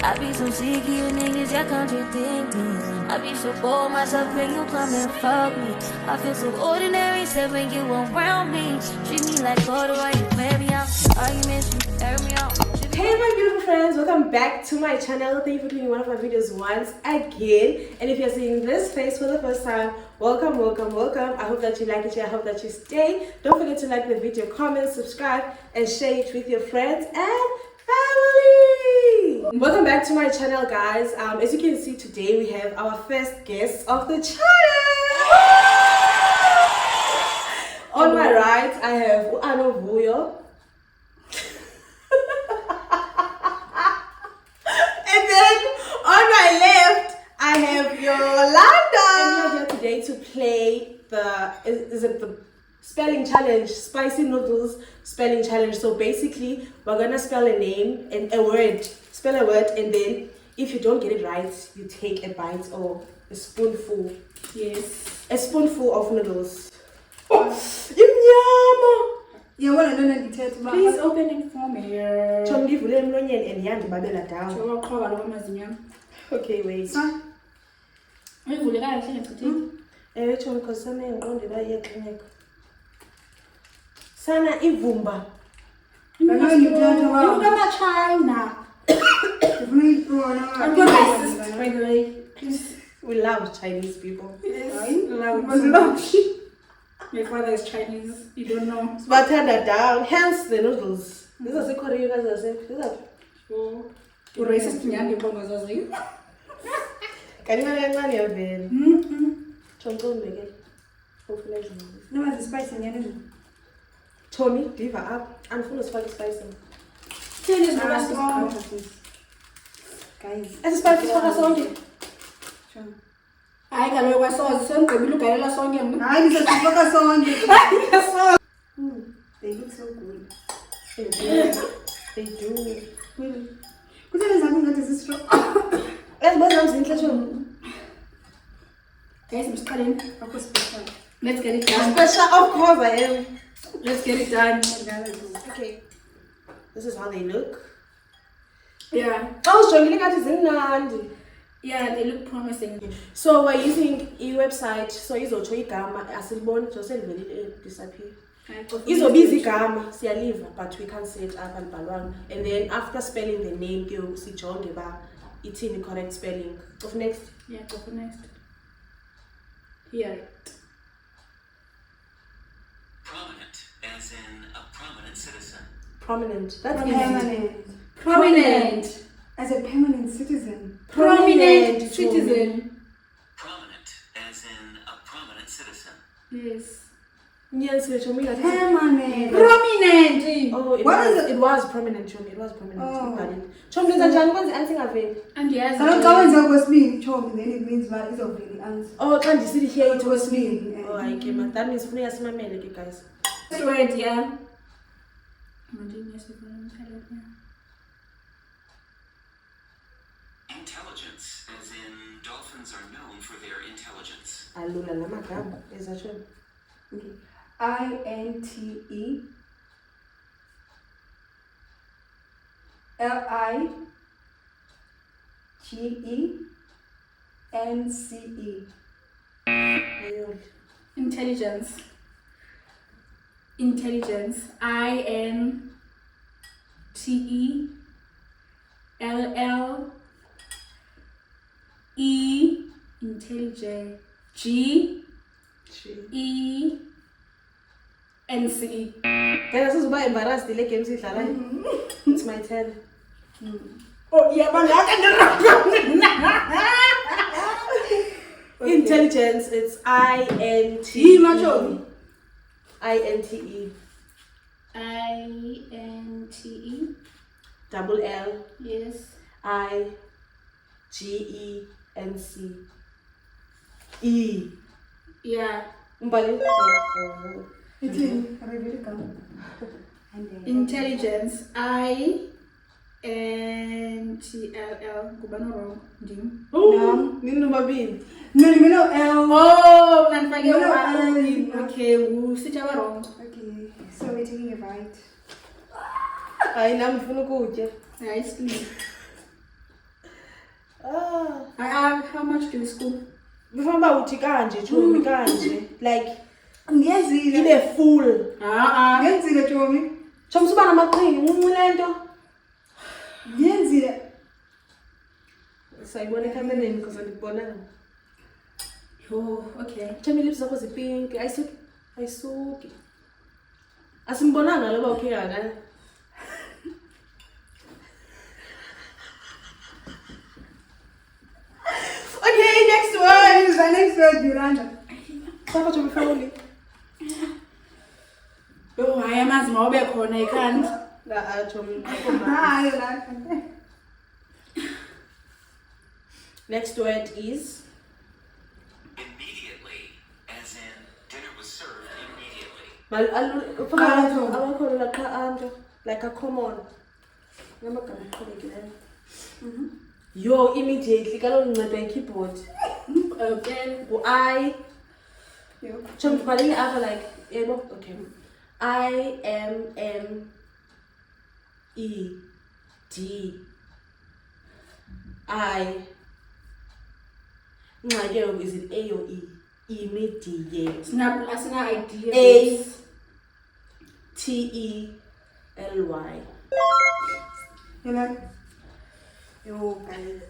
I be so sick of you niggas, y'all contradicting. I be so bold myself when you come and fuck me. I feel so ordinary, said when you around me. Treat me like water while you play me out. Arguments, you air me out. Hey my beautiful friends, welcome back to my channel. Thank you for clicking one of my videos once again. And if you're seeing this face for the first time, welcome. I hope that you like it. I hope that you stay. Don't forget to like the video, comment, subscribe, and share it with your friends and family. Welcome back to my channel, guys. As you can see, today we have our first guest of the channel. On my right, I have Uano Vuyo. And then on my left, I have Yolanda. And we are here today to play the spelling challenge, spicy noodles spelling challenge. So basically, we're gonna spell a name and a word, spell a word, and then if you don't get it right, you take a bite or a spoonful. Yes. A spoonful of noodles. Oh, yummy. Please open it for me. Okay, wait. Sana ivumba. China. By the way, please. We love Chinese people. Yes. Love. My father is Chinese. You don't know. But turn that down. Hence the noodles. This is a Korean guys are saying. So, you racist me and you bong as well. Can you have money of it? Chonko make it. Hopefully, No, it's spicy. Tony, diva up. I'm full of spicy. Guys. It's spicy for us only. I got a sauce. So, we look at a song. They look so good. They do. Let's go down to the Guys, I'm studying. Let's get it done. Special, of course I am. Let's get it done. Okay. This is how they look. Yeah. Oh, so you look at it in Nandi. Yeah, they look promising. So we're using e-website. So izocho igama asiliboni just disappear. Izobiza igama siyaliva, but we can't say it up and balwang. And then after spelling the name, you sijonge ba ithini correct spelling. Of next. Yeah, go for next. Here. Prominent, as in a prominent citizen. Prominent. That's Permanent. Prominent. As a permanent citizen. Prominent citizen. Prominent, as in a prominent citizen. Yes. Yes, Chomi. Permanent. Prominent. Oh, What is it? It was prominent, Chomi. It was prominent. Oh. Chomi, what's the answer of it? And yes. So don't come and with me, Chom, then it means what is of the answer. Oh, can't you see here? It was me. me. Oh, I came. That means for me, as my mail, guys. Next word, yeah. Intelligence, as in dolphins are known for their intelligence. Alula la magama. Is that true? Okay. INTE LIGENCE. Intelligence. Intelligence. INTELLE. Intelligence. GENCE. Guys, this is why embarrassed. The games is It's my turn. Oh yeah, but Intelligence. It's INTE. Macho. INTE. INTE. Double L. Yes. IGENC. E. Yeah. Mbali. It's in Rebecca. Intelligence. INTELL. Kubano wrong. Jim. Oh, Nino Babin. No, L. Oh, man, No, forget L. Okay, we sit wrong. Okay, so we're taking a bite. Hayi nami ngifuna ukutya. Nicely. How much do you school? Before uba uthi kanje chomi kanje like Ngiyenzile. ibe full. Ngiyenzile Chomi. Chomi suba namaqhinga ncinci lento. Ngiyenzile. Sayibona ekamereni because andikubonanga. Oh, okay. Chomi lips zakho zipink. Ayisuki. Asimbonanga loba okay kana. Okay, next one. The next word, Yolanda. Papa Chomi family. Yo, hayi amazi mawube khona ekhanda. La Chomi. Yolanda. Next word is immediately, as in dinner was served immediately. Abakhona la qha anto like a common. Ngamagama aqhelekileyo. Yo, immediately kaloku ngincedwa yi-keyboard. Okay. I Chomi bhaleni apha like yebo okay. IMMED. Ingxaki yoko is it A or E? Immediate. Asina idea. ATELY. Yolanda. Yo, guys.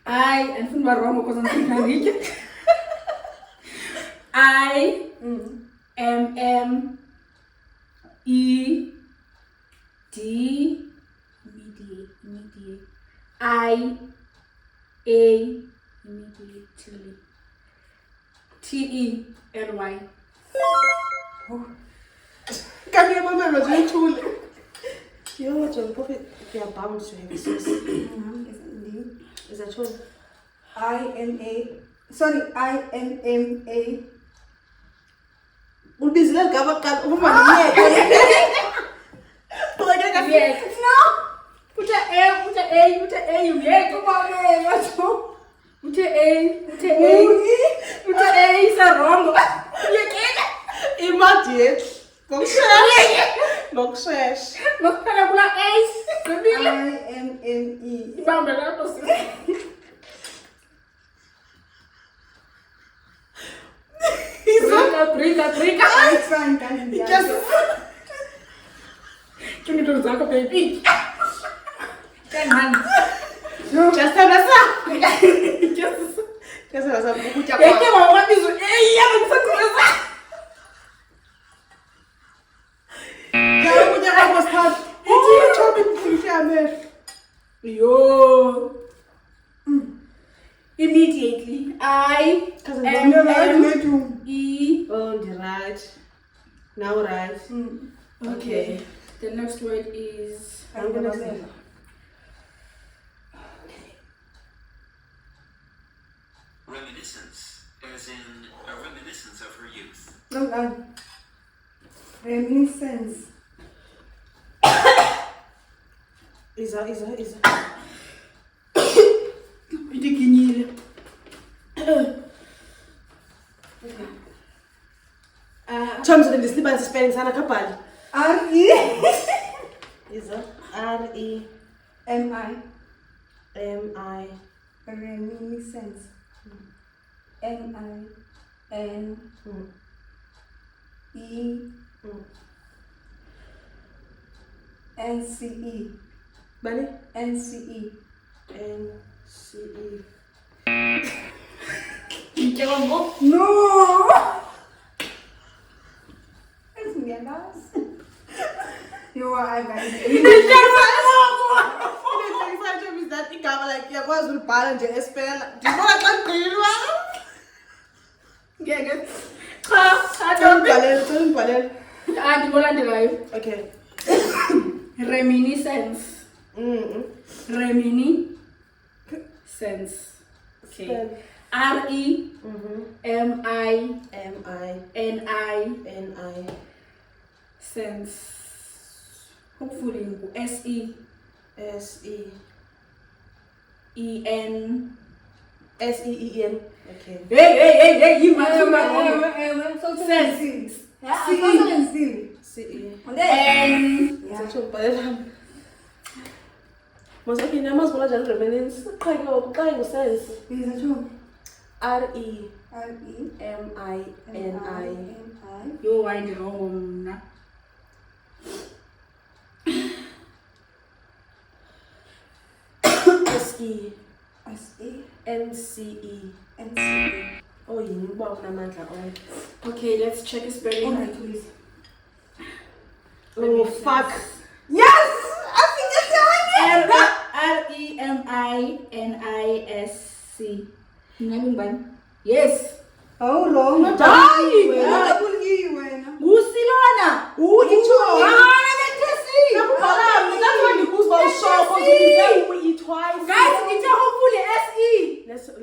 And from wrong because I'm thinking immediately. TELY. Can you remember the tool? Yo, Chomi, profit they are bound to have this. Is that true? IMMA. Ubizile gaba qala uma Yes. No. Put a you yet. Put a is a wrong. You get immediate. Ngokushesha. Ngokuphela kula ace. IMME. Ibamba lapho si. Brika. It's fine, guys. Just Kini ndo zako baby. Can just anasa. Just. Just anasa ukutya Yeke kwa. wabizo. Yakusakhulisa. Ya ukutya kwa start. Chomi mfishame. Yo. Immediately. IMME. Oh, the right. Now right. Okay. The next word is I'm gonna say. Reminiscence, as in a reminiscence of her youth. Reminiscence. Isa. Idiginyile. Chomi so the slipper spelling sana kapali. Isa REMI. Reminiscence. NCE. Bani? NCE. No! It's me, guys. You are guys. Is that igama like yakwazi ulibhala nje espela. Ndibona xa ngqilwa. Ngeke. Cha, Ngibhalele. Andibolandelayo. Okay. Reminiscence. Reminiscence. Okay. Spell. REMINI sense. Hopefully SEN. Okay. Hey, you might Sense. CE. N. Sacho mbhalela. Mas okay, namazibona njani reminisce? Qha ngusense. Biza Chomi. R-E-M-I-N-I. Yo, why the wrong mna? S-E. N-C-E. Oh, yini uba unamandla onke. Okay, let's check his spelling. Please. Oh, fuck. Yes! I think it's Reminisc. Ngani ngibani? Yes. Oh, wrong. Hayi, Double E wena. Ngusilona. Ichomi. That's That's why the goose was sure because we eat twice. Guys, it's a hopefully SE.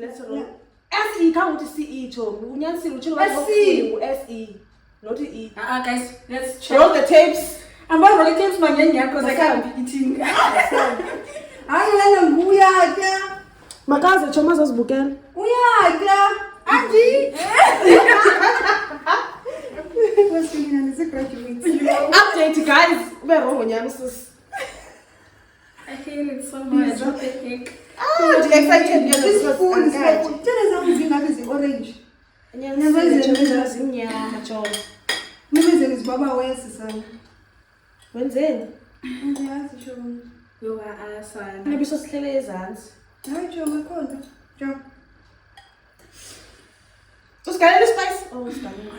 Let's roll. S-E can't to C-E, Chomi. Unyanisile uchilo S-E. S-E. Not E. Guys, let's check. Roll the tapes. I'm going to roll the tapes mangenya because I can't be eating. Hayi wena nguyatya. Makaze Chomi azozibukela. Uyatya. Angie. What's going on? It's a graduate. Update guys. Ube wrong nyani sis. I hate it so much. What the heck? Excited This phone is like, tell us how zingabe zi-orange. Nyani zimnyama Chomi. Nimeze ngizibaba wesi sana. Wenzeni? Ngiyazi Chomi. Yo, son. Nebiso sihlele ezantsi. Hayi Chomi khona. Chomi. Usigalele spice? Oh, usigalele.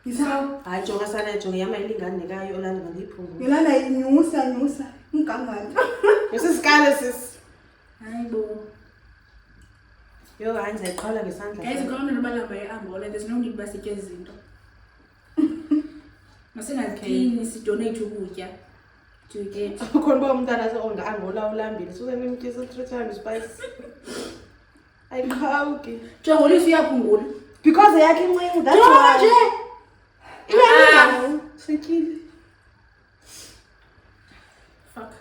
Yisa. Hayi jonga sana jonga yama ilingane nekayo olanda ngiyiphungu. Yolanda inyusa umgangatho. Yosisikale sis. Hayibo. Yo hayi ngizayiqhala ngesandla. Guys, ngicela nobalamba eAngola. There's no need basitye izinto. Masingazithini sidonate ukutya. To get. Ukhona ba umntana se-onda Angola ulambile. Susemimtyisa 3 times spice. Ayikhawuki. Jonga lisi uyaphungula. Because yakhe incinci that's Jonga why. nje. Sekile. Fuck.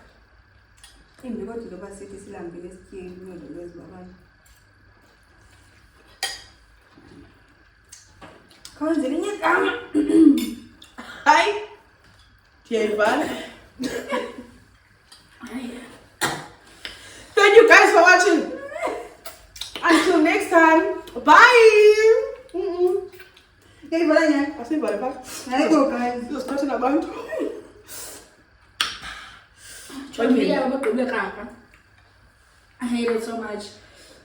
Imbi kodwa ngoba sithi silambile sityeni kuyo lezibabani. Khawenzele inyama. Hayi. Ndiyayivala. Thank you guys for watching. Until next time. Bye. Yayivala nyani? Asivale pha. Hayibo guys. Sizosiphatha nabantu. Jonga abagqibe kapa. I hate it so much.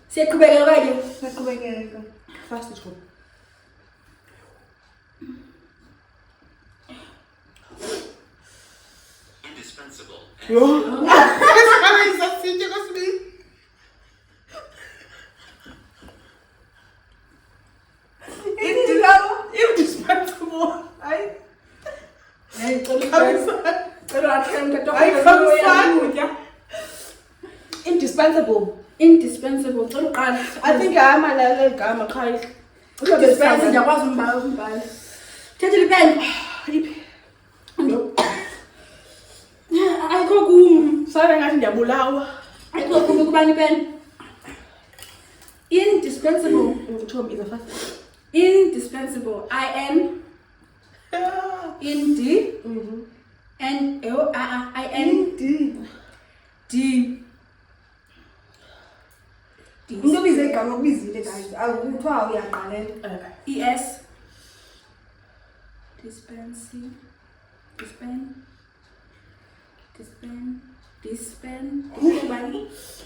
Siyaqhubeka okanye? Saqhubekeka. Fast Chomi. Indispensable. Yo. Esse é assim que eu gostei. Indispensable. Ai. Hey, Indispensable. indispensable. Cela uqala. I think I'm a little gama khaya. Indispensable ndiyakwazi umbhala. Thatha ipeni. Ayikho kum. Sare ngathi ndiyabulawa. Ayikho kum kubani ipeni. Indispensable. Chomi is a fast. Indispensable. I-N. Indi. I-N. D. Into bize igama kubizile guys. Awuthiwa uyaqalela. E-S. Dispen.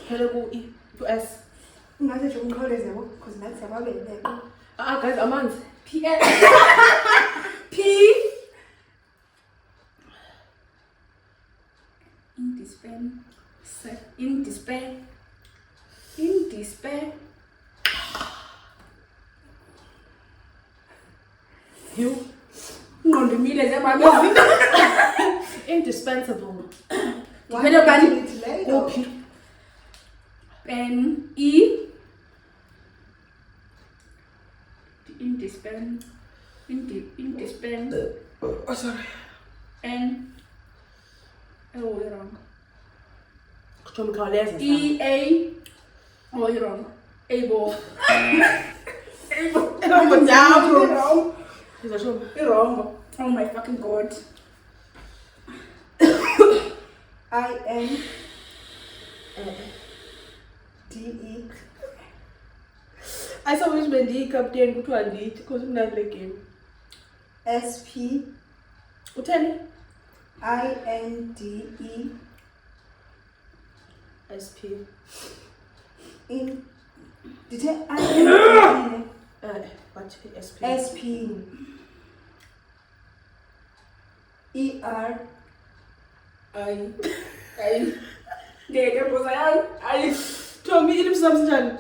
Hello ku E to S. Ungathi nje umkhawuleze yabo because nathi siyababele. Guys, amanzi. P-S. P. In despair. You. Ngondimile zemami. Indispensable. Ngiphethe bani? Kuphi? Pen. E. Indispen. Oh, sorry. N. Oh, you're wrong. Chomi khawuleza. E-A. Oh, you're wrong. Able. You're wrong. Chomi. You're wrong. Oh my fucking god. INDE I saw which bendi captain kuthiwa ndithi because mnandi le game. SP Utheni? INDE SP. in did I What SP? SP ER Ay. Ngeke bozayan. Ay. Tommy ilips samsijani?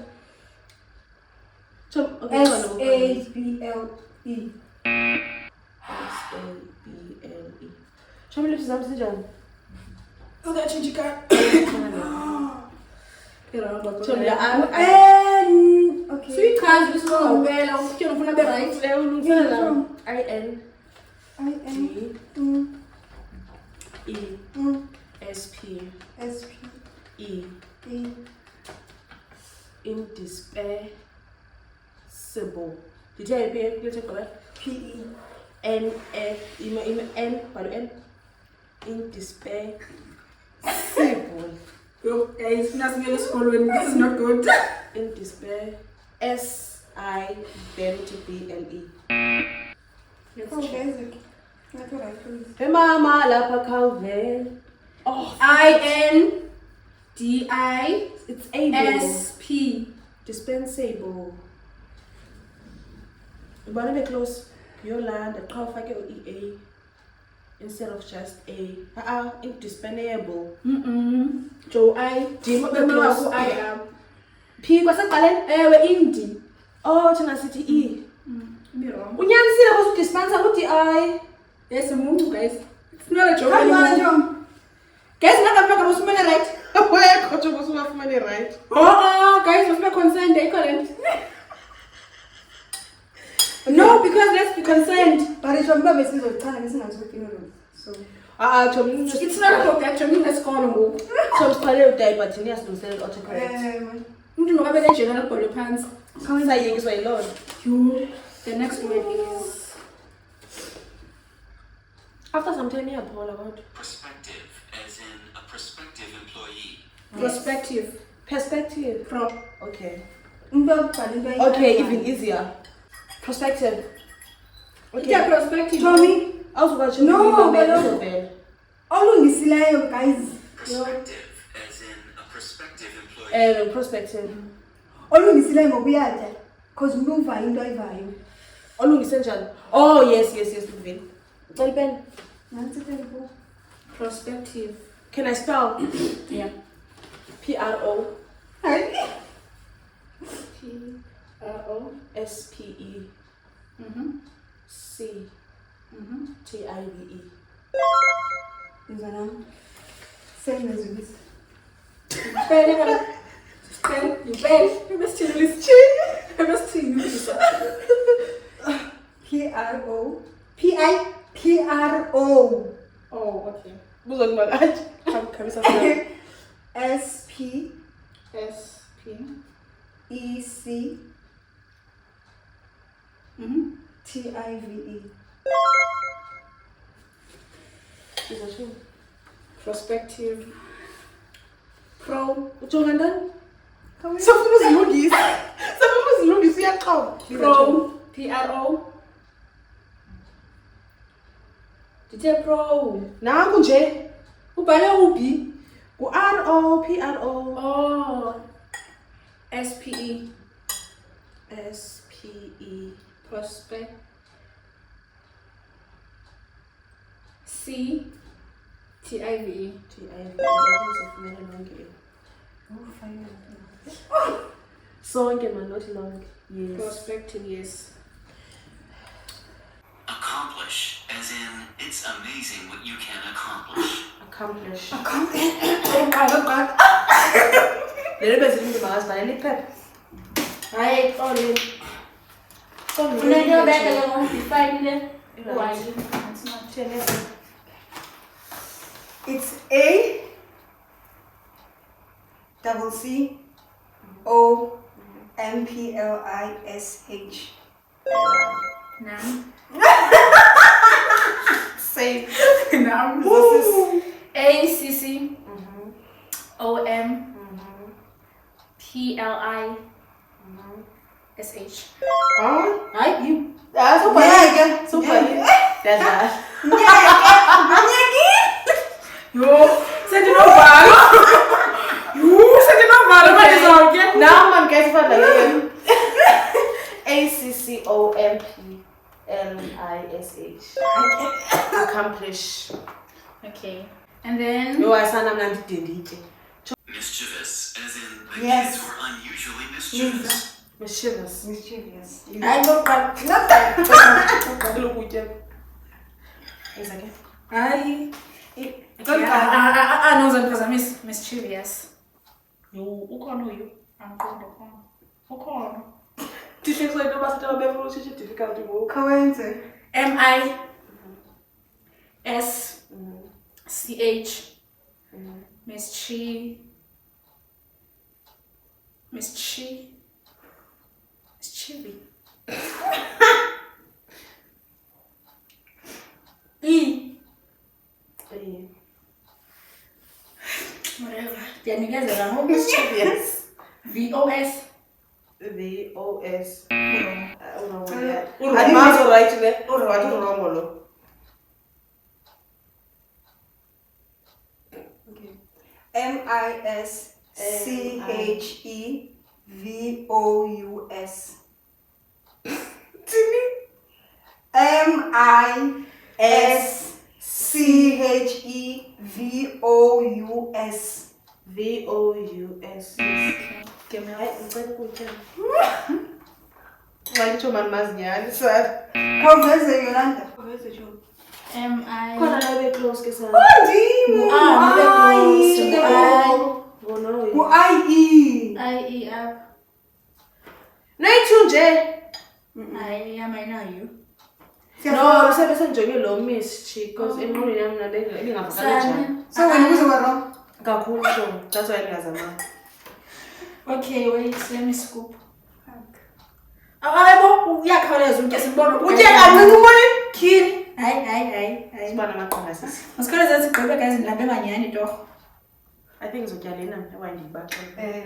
Tom okay. SABLE SABLE. Tommy ilips samsijani? Uzachijika. Tommy la okay. Suyichaza isizongawela ukutshela ufuna be right. IN E SP E indispensable. Did you hear me? PE N what N indispensable. Yo, guys, nothing else following. This is not good. Indispensable. SIBLE. Oh, basic. That's what I choose. Hey mama lapha Calvin. Oh, INDISP. it's able. Dispensable. Ubani be close. Yolanda qha ufake EA instead of just A. Indispensable. Joe I. Jimo be Bema close. ku I am. P kwasaqaleni. Ewe indi. Oh, thina sithi E. Be wrong. Unyanisile ukuthi dispenser ukuthi I. Yes, mungu guys. It's not a joke Come on, anymore. John. Guys, nakapaka usumene right. Where kocho musungafumane right? Oh, guys, was not concerned. They couldn't. No, because let's be concerned. But it's from the message of time, isn't it? So, Tommy It's not about that. I mean, let's call them. Tommy phale uday but niyasilusela autocorrect. Umuntu ngoba bele general body pants. Sayekiswa yilona. You. The next word is After some time Paul about Prospective, as in a prospective employee. prospective. perspective. Pro. Okay. okay, Even easier. Perspective. Okay. Yeah, prospective. Tommy, I was about to No, bed. but olungisileyo guys. Prospective, as in a prospective employee. Perspective. Olungisileyo ngokuyatha because uva into ayivayo. Olungise njani? Oh yes, Vivin. Tell Ben. Nansi tempo. Prospective. Can I spell? Yeah. PRO PRO. SPE CTIVE. Izana. Same as this. Spell. You must tell this. You must tell this. PRO. Oh, okay. Buzon malaj. Kamisa sana. SP EC TIVE. Prospective. Pro. Ujonga ndani? Safuna uzilungisa. Safuna uzilungisa uyaqhawula. Pro. PRO. Did pro? Nangu nje. Ubhale uphi? Ku-RO, PRO. Oh. SPE. Prospect. CTIVE. Sonke man, not long. Yes. Prospective, yes. Accomplish, as in it's amazing what you can accomplish. Accomplish. Oh my God. Lelo bezilinto makazibhalela iphepha. Hayi, xole. Sonke. Unento beke le ngofifayile. Right. It's not. It's A double C O MPLISH. Nam. Same. Nam. This is ACCOMPLISH. Hayi You. super Ngeke. super that's Yo, sendinovala. Manje zonke. now man guys what like ACCOMPLISH accomplish Okay. And then yo asana mna ndidendike Mischievous, as in the Yes. kids were unusually mischievous. mischievous Mischievous. I go back. Not that. lokutya is okay I Don't no zandiphazamisa. Mischievous. Yo, ukhona uyu. Angiqondi khona. Ukhona. teaching so into basithi abefuna ukuthi difficult ngoku Kawenze. MISCH Mischievy. Whatever. Ndiyanikeza ngoku. mischievous VOS. VOS Uri- Adimazo right le uri wrong lo Okay. MISCHEVOUS. MISCHEVOUS. VOUS Give me hayi ngicela ukutya ngayitsho mani mazinyani sir Kaveze Yolanda. Kaveze Joe. khona la be close ke sir Ndimo. ngono Ku-IE. IE up. nayithi nje I am I know you. no sebe njenge lo miss chi because emqondweni yami nale engavakala njani So wena kuzoba wrong. kakhulu so that's why ngiyazama Okay, wait, let me scoop. Ayebo uyakhawuleza utya sibona. utye kancinci ubone Kill. Hayi. sibana amaqonga sisi Masikhawuleze sigqibe guys ndilapha emanyani torho. I think ngizotya lena ewa ndiyibaxela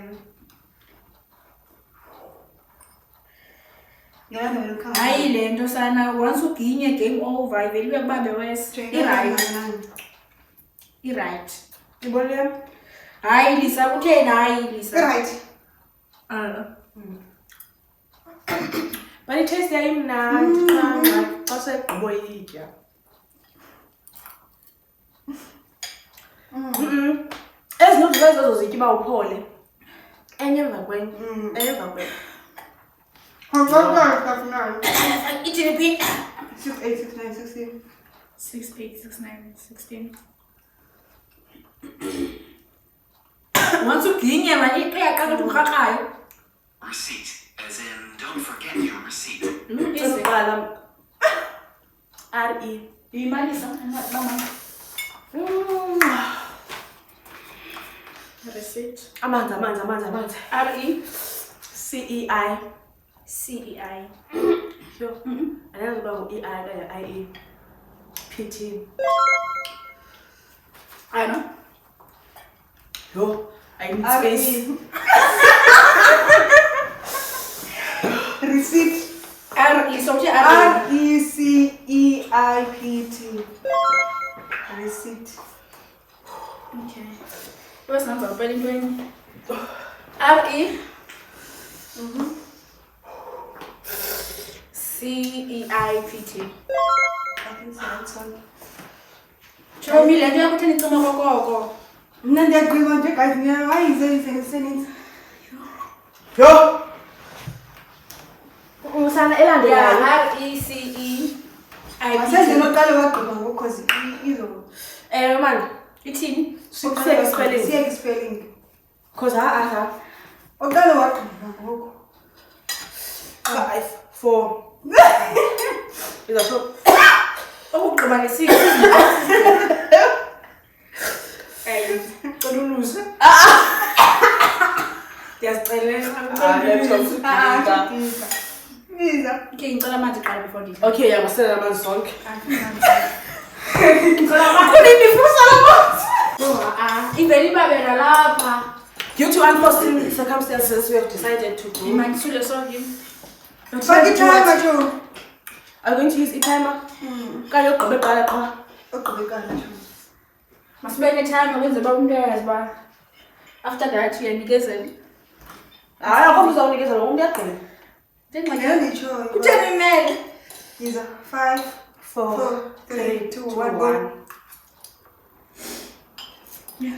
Yolanda welcome. Hayi le nto sana once uginye game over iveliwe kuba bewes. I-right. ibone yam Hayi Lisa kutheni hayi Lisa. Right. but itaste yayimnandi xa segqibo yitya ezinokuzika ezizozitya uba uphole enye emva kwenye enye emva kwenye Ithini phi? 6, 8, 6, 9, 16. 6, 8, 6, 9, 16. Once uginye mani iqeqa ukuthi urhaqayo. Receipt, as in don't forget your receipt. eziqala RE Imalisa mama. Receipt. amanzi RE CEI yo andazi uba ngu-EI kanye IE PT I know. yo I need space Receipt. RE so uthi RE. RECEIPT. Receipt. Okay. What's number? Spelling doing RE CEIPT. I think so, that's all. Show me le nto yakuthini icima kokoko. Mna ndiyagqiba nje guys, hayize iseninzi. yo usana elandelayo RECEIPT. Asenze noqala wagqiba ngoku cause izo. mani Ithini? Siyeke spelling. Siyeke spelling. cause Oqala wagqiba ngoku. 5 4 izasho Ukugqiba ngesiko. Coluluza. Ndiyazicelela. Biza. Okay, ngicela manje qala before this. okay yabasela amanzi sonke Ngicela manje. Kunini fusa la manje. Due to unforeseen circumstances, we have decided to go. Imagine so just saw him. Fake i-timer too. Are you going to use i-timer? Kanye ugqibe qha. Ogqibekana too. Masibeke time wenze uba umuntu ayazi uba after that uyanikezela. Hayi akho uzawunikeza lo umuntu uyagqina. Ngiyangitshoyo. Kutheni imele? Yiza 5 4 3 2 1 go.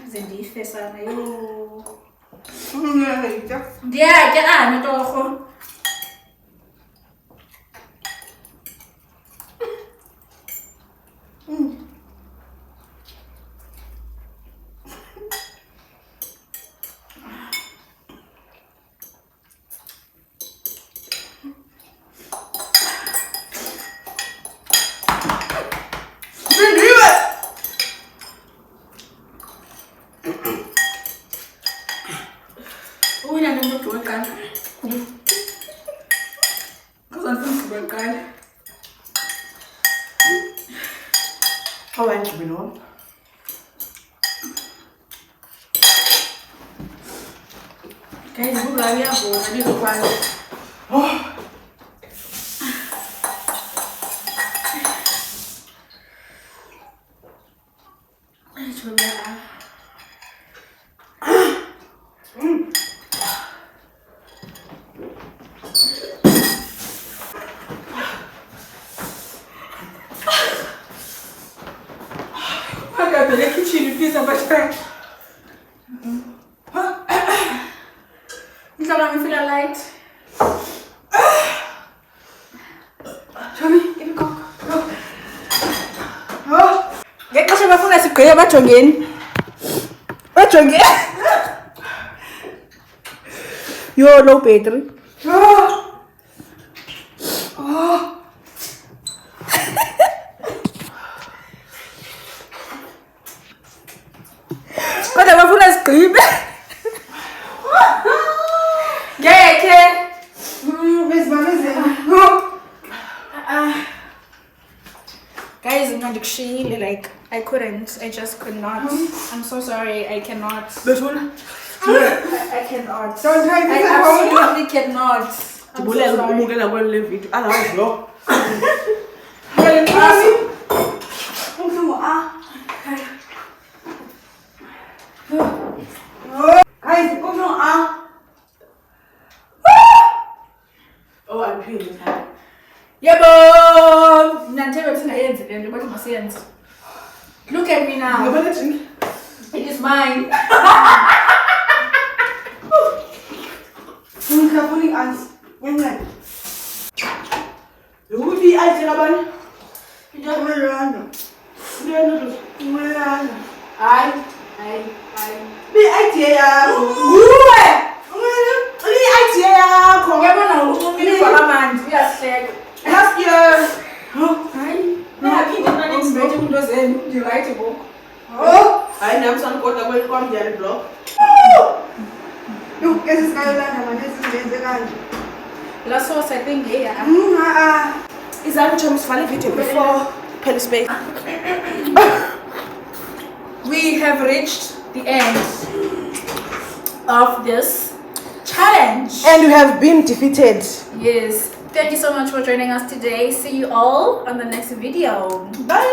Zendife sana yo. Ngiyangitsho. Ndiyatya torho. Uwina nomuntu weqala. Kuzanifuna weqala. Alright, you know. Guys, buka yabo ngizokwazi. The kitchen please have a try. You don't feel light. Tommy, give me go. Get kasha bafuna sigqike bajongeni. Bajongeni. Yo low battery. Kodwa bafuna sigqibe. Ngeke. Guys, ngandikushiyile like I just could not. I'm so sorry, I cannot. Befuna. I cannot. Don't try I this. absolutely cannot. I'm so Ndibulele sorry. ukubukela kweli video. Otherwise lo. Ubuhlungu guys, ubuhlungu Oh, I'm feeling tired. Yebo, nanthebe singayenzi lento bathi masiyenze. Look at me now. Ngibona thini? It is mine. Ngikafuni aunts. Ngiyanceda. Ukuthi ayithe abanye. Ngiyalanda. Ngiyena Ngiyalanda. Hayi. Be idea yakho. Nguwe. Ni idea yakho. Uyabona umile kwamanzi uyahleka. Last year. Hayi. Naphinde nani ngibethe into zenu. Right book. Hayi nami sangigoda kwami ngiyale block. Look, esizayolanda manje sizenze kanje. La sauce I think yeah. Izami chom sifale video before pen space. We have reached the end of this challenge. And you have been defeated. Yes. Thank you so much for joining us today. See you all on the next video. Bye.